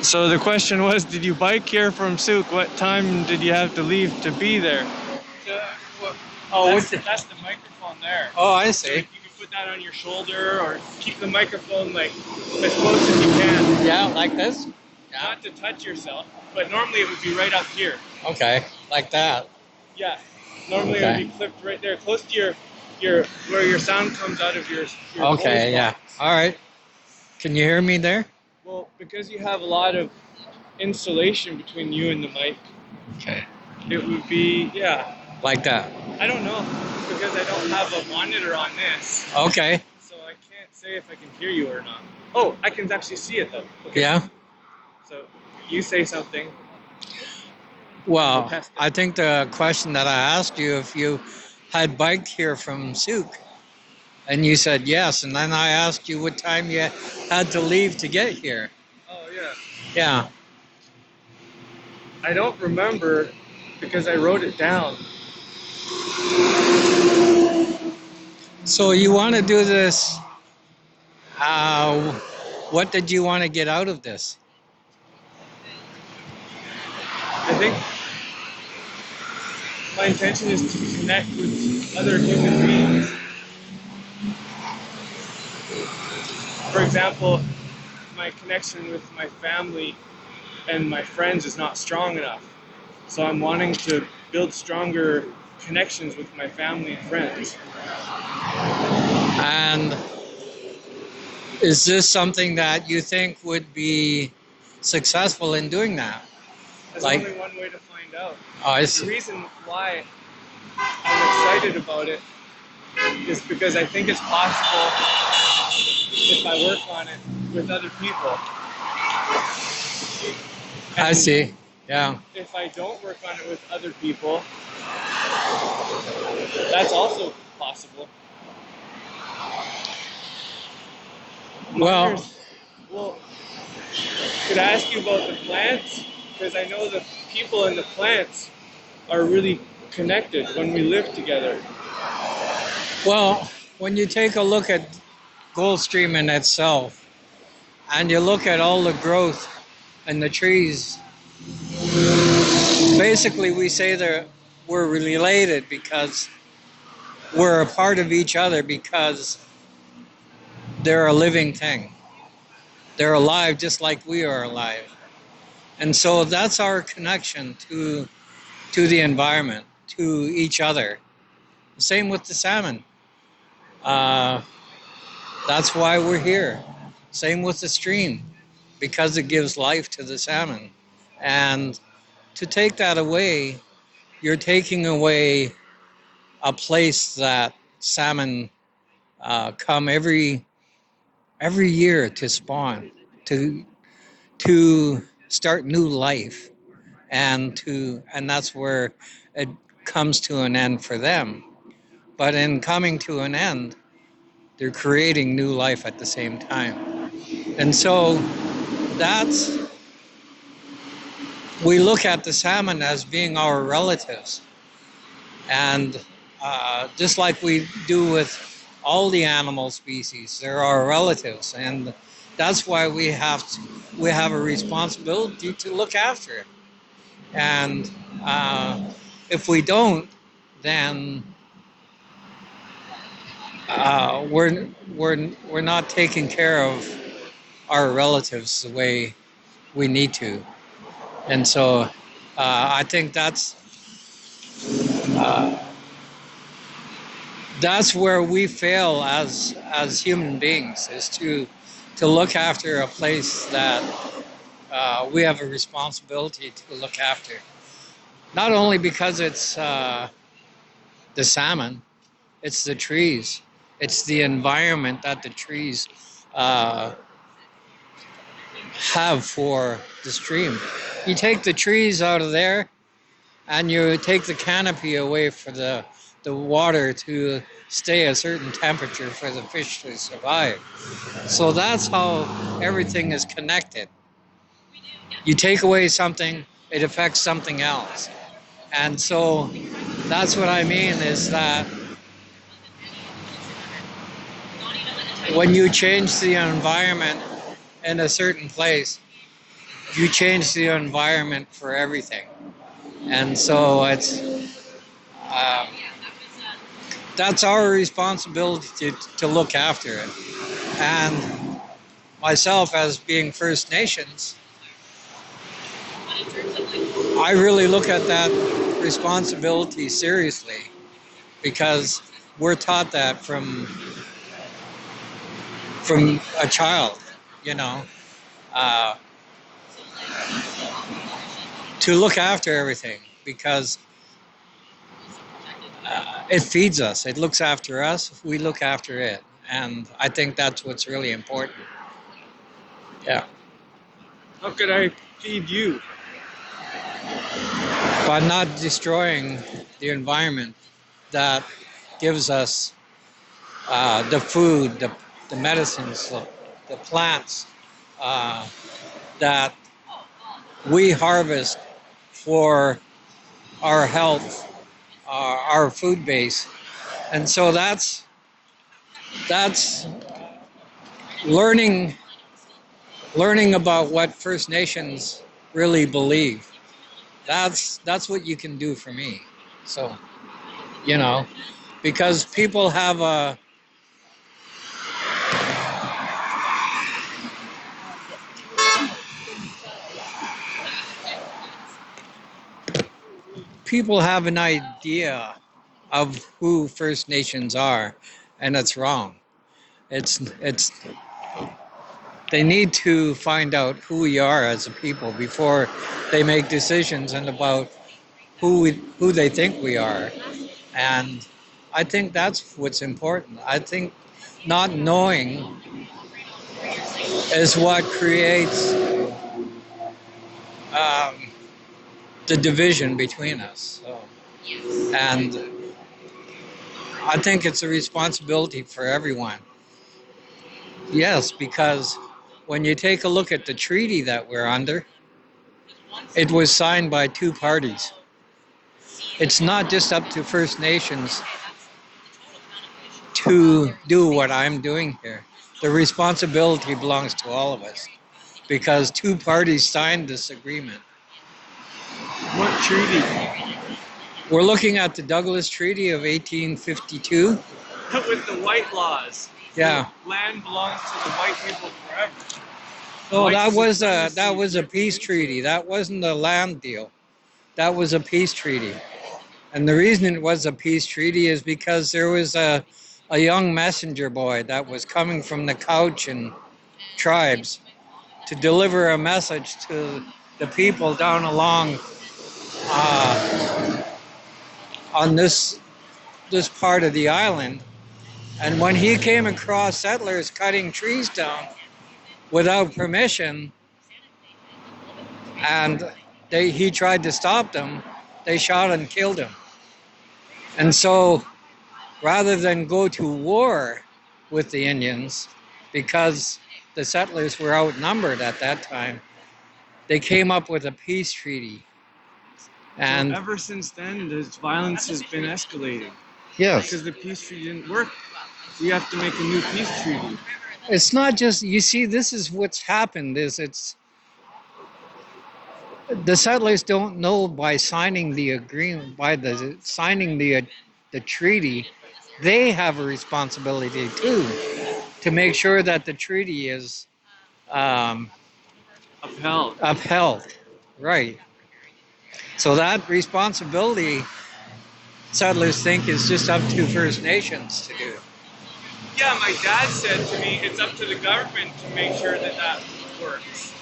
So the question was, did you bike here from Souk? What time did you have to leave to be there? Well, oh, That's the microphone there. oh, I So see. you can put that on your shoulder or keep the microphone like as close as you can. Yeah, like this? Yeah. Not to touch yourself, but normally it would be right up here. Okay, like that. Yeah. Normally it would be clipped right there, close to your where your sound comes out of your voice Okay, yeah. box. All right. Can you hear me there? Well, because you have a lot of insulation between you and the mic, Okay. it would be, yeah. Like that. I don't know, because I don't have a monitor on this, Okay. so I can't say if I can hear you or not. Oh, I can actually see it though. Okay. Yeah. So you say something. Well, Test it. I think the question that I asked you, if you had biked here from Souk, and you said yes, and then I asked you what time you had to leave to get here. Oh yeah. Yeah. I don't remember because I wrote it down. So you want to do this? What did you want to get out of this? I think my intention is to connect with other human beings. For example, my connection with my family and my friends is not strong enough. So I'm wanting to build stronger connections with my family and friends. And is this something that you think would be successful in doing that? There's Like- only one way to find out. Oh, I The see. reason why I'm excited about it is because I think it's possible if I work on it with other people. I And see. Yeah. if I don't work on it with other people, that's also possible. Well, Well, could I ask you about the plants? Because I know the people and the plants are really connected when we live together. well, when you take a look at Goldstream in itself, and you look at all the growth and the trees, basically we say that we're related because we're a part of each other because they're a living thing. They're alive just like we are alive. And so that's our connection to the environment, to each other. Same with the salmon. That's why we're here. Same with the stream, because it gives life to the salmon. And to take that away, you're taking away a place that salmon come every year to spawn, to start new life, and that's where it comes to an end for them. But in coming to an end, they're creating new life at the same time. And so that's, we look at the salmon as being our relatives. And just like we do with all the animal species, they're our relatives. And that's why we have a responsibility to look after it. And if we don't, then we're not taking care of our relatives the way we need to. And so I think that's where we fail as human beings, is to look after a place that we have a responsibility to look after. Not only because it's the salmon, it's the trees, it's the environment that the trees have for the stream. You take the trees out of there, and you take the canopy away for the water to stay a certain temperature for the fish to survive. So that's how everything is connected. You take away something, it affects something else. And so that's what I mean, is that when you change the environment in a certain place, you change the environment for everything. And so um, that's our responsibility to look after it. And myself, as being First Nations, I really look at that responsibility seriously because we're taught that from a child, you know, uh, to look after everything because it feeds us, it looks after us, we look after it, and I think that's what's really important. Yeah, How could I feed you? by not destroying the environment that gives us the food, the medicines, the plants uh, that we harvest for our health, our food base, and so that's learning learning about what First Nations really believe. That's what you can do for me. So you know, because people have an idea of who First Nations are, and it's wrong. It's they need to find out who we are as a people before they make decisions and about who they think we are. And I think that's what's important. I think not knowing is what creates um, the division between us. So, and I think it's a responsibility for everyone. Yes, because when you take a look at the treaty that we're under, it was signed by two parties. It's not just up to First Nations to do what I'm doing here. The responsibility belongs to all of us because two parties signed this agreement. What treaty? We're looking at the Douglas Treaty of 1852. With the white laws. Yeah. The land belongs to the white people forever. Oh, White that was a peace treaty. That wasn't a land deal. That was a peace treaty. And the reason it was a peace treaty is because there was a young messenger boy that was coming from the Cowichan tribes to deliver a message to the people down along on this part of the island. And when he came across settlers cutting trees down without permission, and he tried to stop them, they shot and killed him. And so rather than go to war with the Indians, because the settlers were outnumbered at that time, they came up with a peace treaty. And so ever since then, this violence has been escalating. yes, Because the peace treaty didn't work. We have to make a new peace treaty. it's not just, you see, this is what's happened is it's the settlers don't know by signing the agreement, by signing the treaty, they have a responsibility too to make sure that the treaty is Upheld. Right. So that responsibility, settlers think, is just up to First Nations to do. Yeah, my dad said to me, it's up to the government to make sure that that works.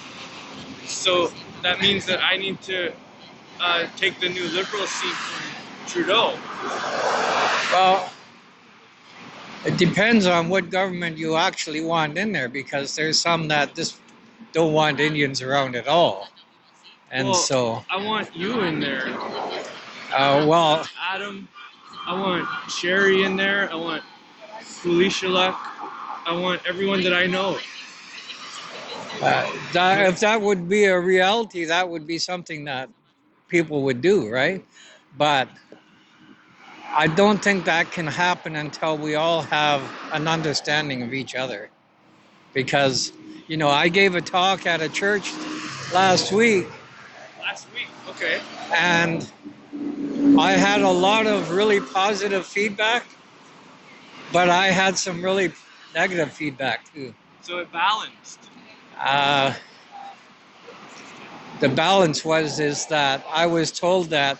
So that means that I need to take the new Liberal seat from Trudeau. Well, it depends on what government you actually want in there, because there's some that just don't want Indians around at all. And well, so I want you in there. well, Adam, I want Sherry in there. I want Felicia Luck. I want everyone that I know. if that would be a reality, that would be something that people would do, right? But I don't think that can happen until we all have an understanding of each other. Because, I gave a talk at a church last week, Last week. Okay. and I had a lot of really positive feedback, but I had some really negative feedback too. So it balanced. Uh, the balance is that I was told that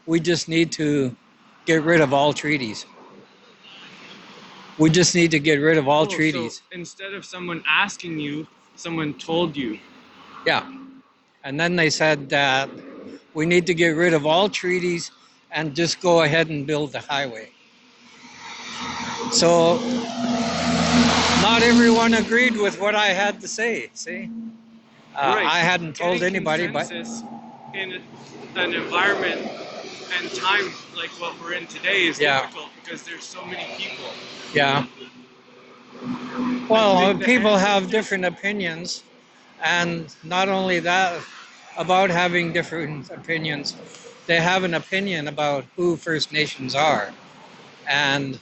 we just need to get rid of all treaties. We just need to get rid of all Oh, so treaties. instead of someone asking you, someone told you. Yeah. And then they said that we need to get rid of all treaties and just go ahead and build the highway. So not everyone agreed with what I had to say. See, Right. I hadn't told Getting anybody, but consensus in an environment and time like what we're in today is Yeah. difficult because there's so many people. yeah. I Well, think the people have ancestors- different opinions, and not only that, about having different opinions, they have an opinion about who First Nations are, and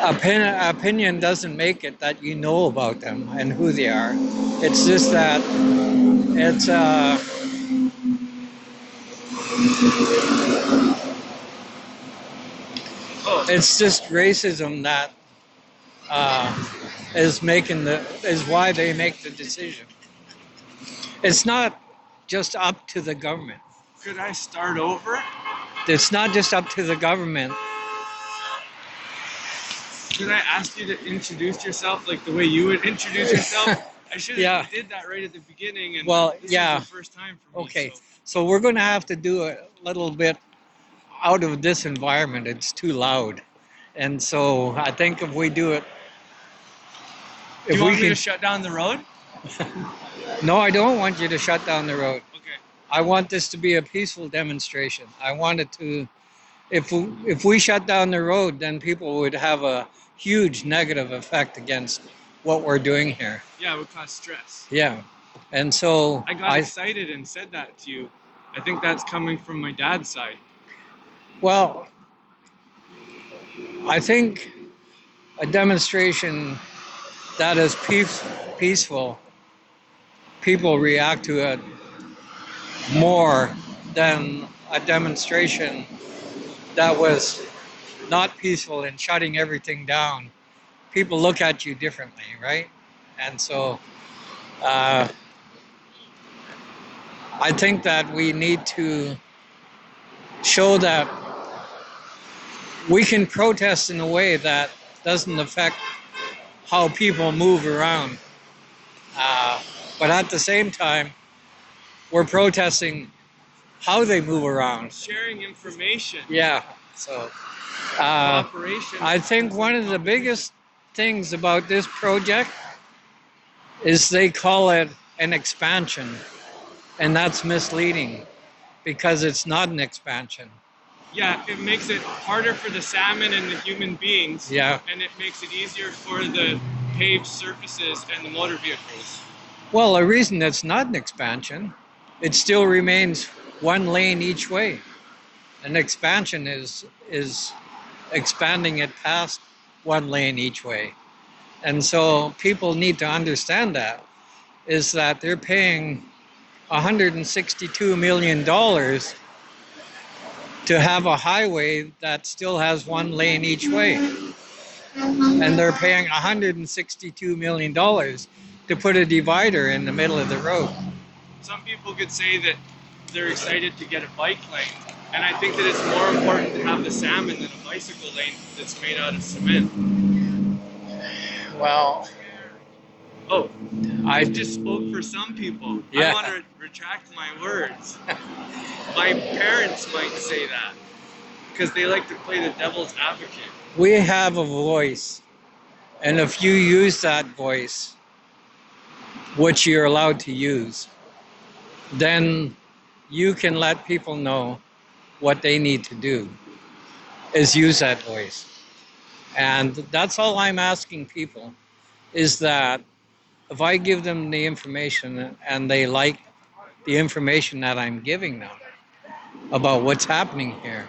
opinion doesn't make it that you know about them and who they are. It's just that it's Oh, it's just racism that uh, is why they make the decision. It's not just up to the government. could I start over? It's not just up to the government. Could I ask you to introduce yourself like the way you would introduce yourself? I should have Yeah. did that right at the beginning, and Well, this yeah. is the first time for me. Okay, So. so we're going to have to do a little bit out of this environment. It's too loud, and so I think if we do it, Do if you we want me can. to shut down the road? No, I don't want you to shut down the road. Okay. I want this to be a peaceful demonstration. I want it to. If we shut down the road, then people would have a huge negative effect against what we're doing here. Yeah, it would cause stress. Yeah, and so I got excited and said that to you. I think that's coming from my dad's side. well, I think a demonstration that is peaceful, people react to it more than a demonstration that was not peaceful and shutting everything down. People look at you differently, right? And so uh, I think that we need to show that we can protest in a way that doesn't affect how people move around. But at the same time, we're protesting how they move around. Sharing information. Yeah. So Cooperation. I think one of the biggest things about this project is they call it an expansion, and that's misleading because it's not an expansion. Yeah, it makes it harder for the salmon and the human beings. Yeah. And it makes it easier for the paved surfaces and the motor vehicles. Well, the reason it's not an expansion, it still remains one lane each way. An expansion is expanding it past one lane each way. And so people need to understand that is that they're paying $162 million to have a highway that still has one lane each way. And they're paying $162 million to put a divider in the middle of the road. Some people could say that they're excited to get a bike lane. And I think that it's more important to have the salmon than a bicycle lane that's made out of cement. Well, Oh, I just spoke for some people. Yeah. I want to retract my words. My parents might say that because they like to play the devil's advocate. We have a voice, and if you use that voice, which you're allowed to use, then you can let people know what they need to do, is use that voice. And that's all I'm asking people, is that if I give them the information and they like the information that I'm giving them about what's happening here,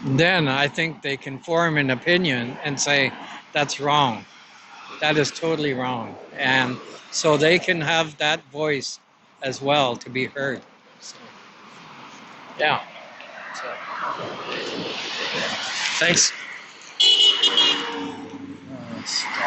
then I think they can form an opinion and say, that's wrong. That is totally wrong. And so they can have that voice as well to be heard. So, yeah. So, Thanks.